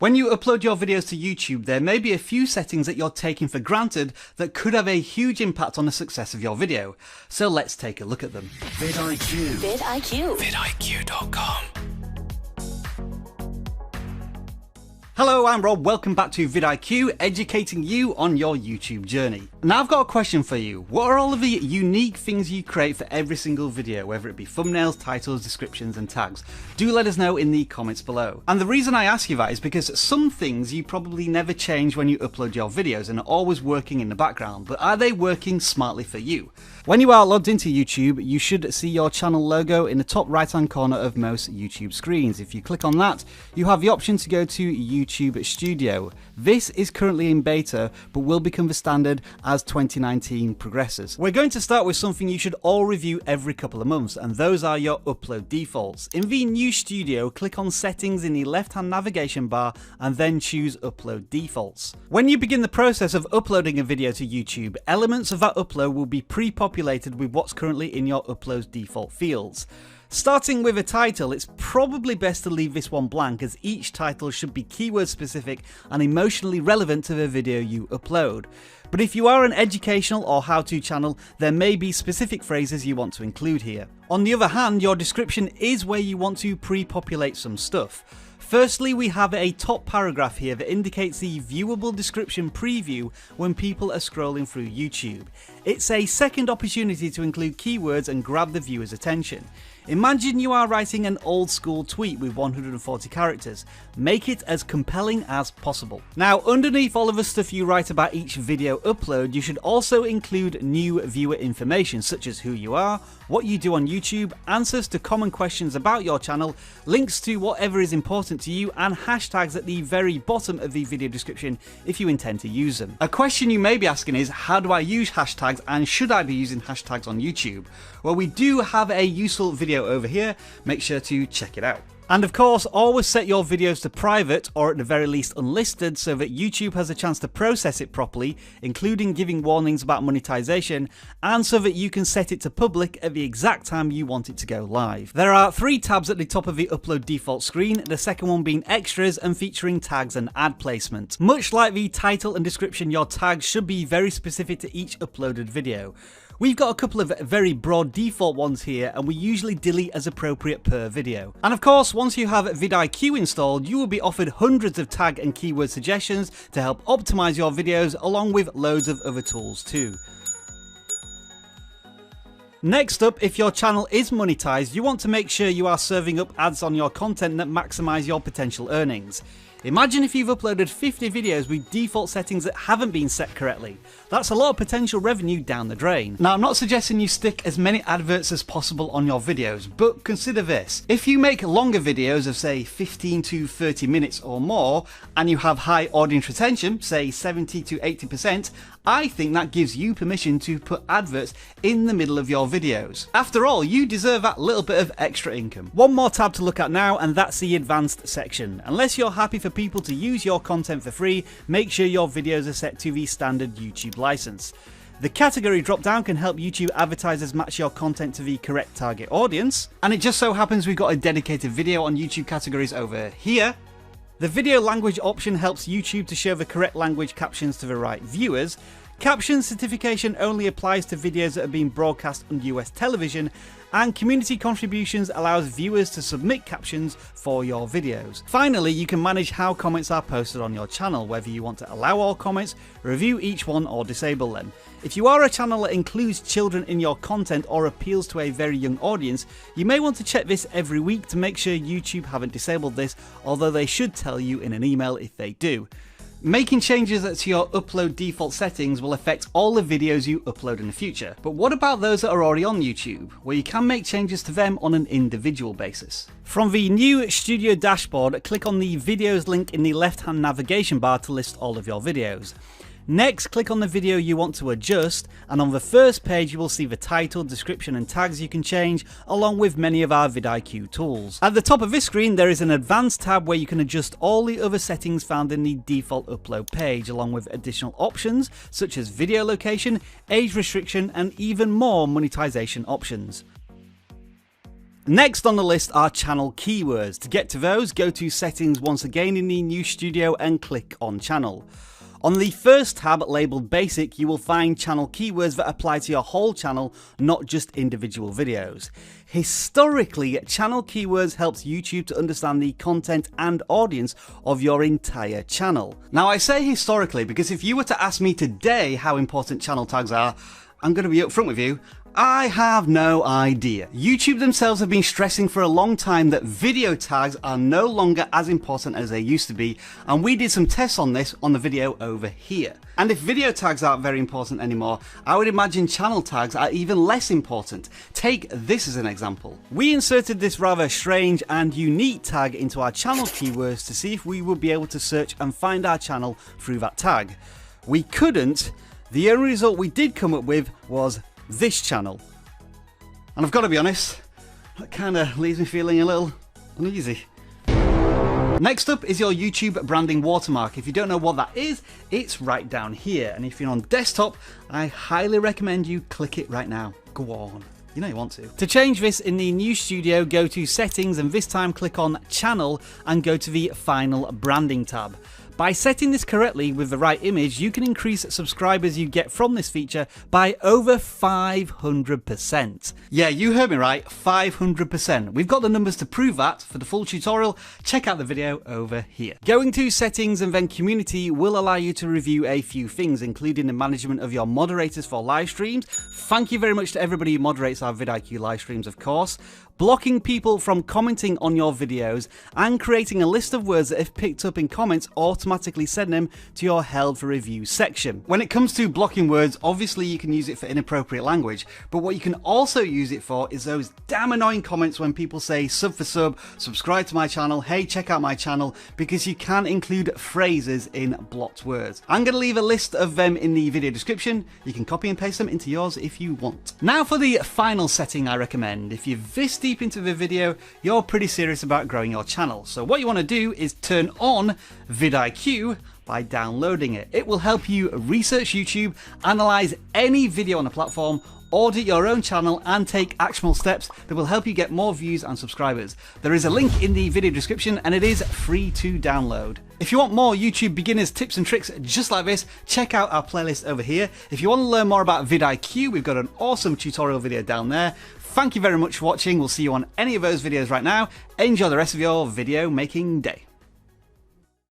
When you upload your videos to YouTube, there may be a few settings that you're taking for granted that could have a huge impact on the success of your video. So let's take a look at them. vidIQ. vidIQ. vidIQ.com. Hello, I'm Rob. Welcome back to vidIQ, educating you on your YouTube journey. Now I've got a question for you. What are all of the unique things you create for every single video, whether it be thumbnails, titles, descriptions and tags? Do let us know in the comments below. And the reason I ask you that is because some things you probably never change when you upload your videos and are always working in the background, but are they working smartly for you? When you are logged into YouTube, you should see your channel logo in the top right hand corner of most YouTube screens. If you click on that, you have the option to go to YouTube Studio. This is currently in beta, but will become the standard as 2019 progresses. We're going to start with something you should all review every couple of months, and those are your upload defaults. In the new Studio, click on Settings in the left-hand navigation bar and then choose Upload Defaults. When you begin the process of uploading a video to YouTube, elements of that upload will be pre-populated with what's currently in your upload's default fields. Starting with a title, it's probably best to leave this one blank, as each title should be keyword specific and emotionally relevant to the video you upload. But if you are an educational or how-to channel, there may be specific phrases you want to include here. On the other hand, your description is where you want to pre-populate some stuff. Firstly, we have a top paragraph here that indicates the viewable description preview when people are scrolling through YouTube. It's a second opportunity to include keywords and grab the viewer's attention. Imagine you are writing an old school tweet with 140 characters. Make it as compelling as possible. Now, underneath all of the stuff you write about each video upload, you should also include new viewer information such as who you are, what you do on YouTube, answers to common questions about your channel, links to whatever is important to you, and hashtags at the very bottom of the video description if you intend to use them. A question you may be asking is, how do I use hashtags, and should I be using hashtags on YouTube? Well, we do have a useful video over here. Make sure to check it out. And of course, always set your videos to private, or at the very least unlisted, so that YouTube has a chance to process it properly, including giving warnings about monetization, and so that you can set it to public at the exact time you want it to go live. There are 3 tabs at the top of the upload default screen, the second one being extras and featuring tags and ad placement. Much like the title and description, your tags should be very specific to each uploaded video. We've got a couple of very broad default ones here, and we usually delete as appropriate per video. And of course, once you have vidIQ installed, you will be offered hundreds of tag and keyword suggestions to help optimize your videos, along with loads of other tools too. Next up, if your channel is monetized, you want to make sure you are serving up ads on your content that maximize your potential earnings. Imagine if you've uploaded 50 videos with default settings that haven't been set correctly. That's a lot of potential revenue down the drain. Now, I'm not suggesting you stick as many adverts as possible on your videos, but consider this. If you make longer videos of say 15 to 30 minutes or more, and you have high audience retention, say 70 to 80%, I think that gives you permission to put adverts in the middle of your videos. After all, you deserve that little bit of extra income. One more tab to look at now, and that's the advanced section. Unless you're happy for people to use your content for free, make sure your videos are set to the standard YouTube license. The category drop down can help YouTube advertisers match your content to the correct target audience, and it just so happens we've got a dedicated video on YouTube categories over here. The video language option helps YouTube to show the correct language captions to the right viewers. Caption certification only applies to videos that are being broadcast on US television, and community contributions allows viewers to submit captions for your videos. Finally, you can manage how comments are posted on your channel, whether you want to allow all comments, review each one, or disable them. If you are a channel that includes children in your content or appeals to a very young audience, you may want to check this every week to make sure YouTube haven't disabled this, although they should tell you in an email if they do. Making changes to your upload default settings will affect all the videos you upload in the future. But what about those that are already on YouTube, where you can make changes to them on an individual basis? From the new Studio dashboard, click on the videos link in the left-hand navigation bar to list all of your videos. Next, click on the video you want to adjust, and on the first page you will see the title, description and tags you can change, along with many of our vidIQ tools. At the top of this screen there is an advanced tab where you can adjust all the other settings found in the default upload page, along with additional options such as video location, age restriction and even more monetization options. Next on the list are channel keywords. To get to those, go to settings once again in the new studio and click on channel. On the first tab labelled basic, you will find channel keywords that apply to your whole channel, not just individual videos. Historically, channel keywords helps YouTube to understand the content and audience of your entire channel. Now I say historically because if you were to ask me today how important channel tags are, I'm going to be upfront with you, I have no idea. YouTube themselves have been stressing for a long time that video tags are no longer as important as they used to be, and we did some tests on this on the video over here. And if video tags aren't very important anymore, I would imagine channel tags are even less important. Take this as an example. We inserted this rather strange and unique tag into our channel keywords to see if we would be able to search and find our channel through that tag. We couldn't. The only result we did come up with was this channel. And I've got to be honest, that kind of leaves me feeling a little uneasy. Next up is your YouTube branding watermark. If you don't know what that is, it's right down here. And if you're on desktop, I highly recommend you click it right now. Go on. You know you want to. To change this in the new studio, go to settings and this time click on channel and go to the final branding tab. By setting this correctly with the right image, you can increase subscribers you get from this feature by over 500%. Yeah, you heard me right, 500%. We've got the numbers to prove that. For the full tutorial, check out the video over here. Going to settings and then community will allow you to review a few things, including the management of your moderators for live streams. Thank you very much to everybody who moderates our vidIQ live streams, of course. Blocking people from commenting on your videos, and creating a list of words that if picked up in comments automatically send them to your held for review section. When it comes to blocking words, obviously you can use it for inappropriate language, but what you can also use it for is those damn annoying comments when people say sub for sub, subscribe to my channel, hey check out my channel, because you can include phrases in blocked words. I'm going to leave a list of them in the video description. You can copy and paste them into yours if you want. Now for the final setting I recommend. If you're this deep into the video, you're pretty serious about growing your channel. So what you want to do is turn on vidIQ by downloading it. It will help you research YouTube, analyze any video on the platform, audit your own channel and take actionable steps that will help you get more views and subscribers. There is a link in the video description and it is free to download. If you want more YouTube beginners tips and tricks just like this, check out our playlist over here. If you want to learn more about vidIQ, we've got an awesome tutorial video down there. Thank you very much for watching. We'll see you on any of those videos right now. Enjoy the rest of your video making day.